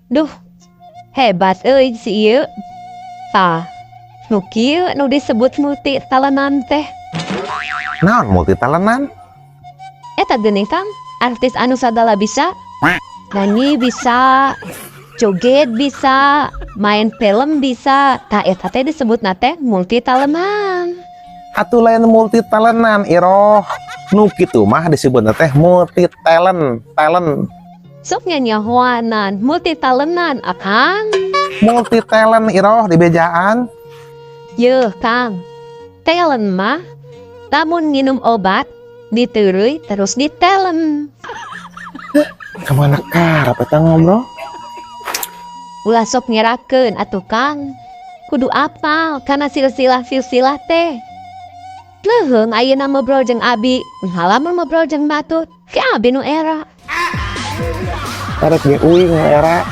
Duh, hebat si ieu. Tah, nu kieu nu disebut multi talentan teh. Naon multitalentan? Eta geuning Kang, artis anu sagala bisa. Nyanyi bisa, joget bisa, main film bisa. Tah eta teh disebutna teh multi talentan. Atuh lain multitalentan Iroh. Nu kitu mah disebutna teh multi talent. Sok nyanyahoanan multi talentan Akang. Multi talent Iroh di bejaan. Yeuh Kang, talent mah lamun nginum obat diteureuy terus ditelen. Kemana karep eta ngobrol? Ulah sok nyerakeun atuh Kang. Kudu apal kana silsilah teh. Leuheung ayeuna ngobrol jeung Abi, halamun ngobrol jeung Batut. Ke Abi nu era. Karek ge uing era.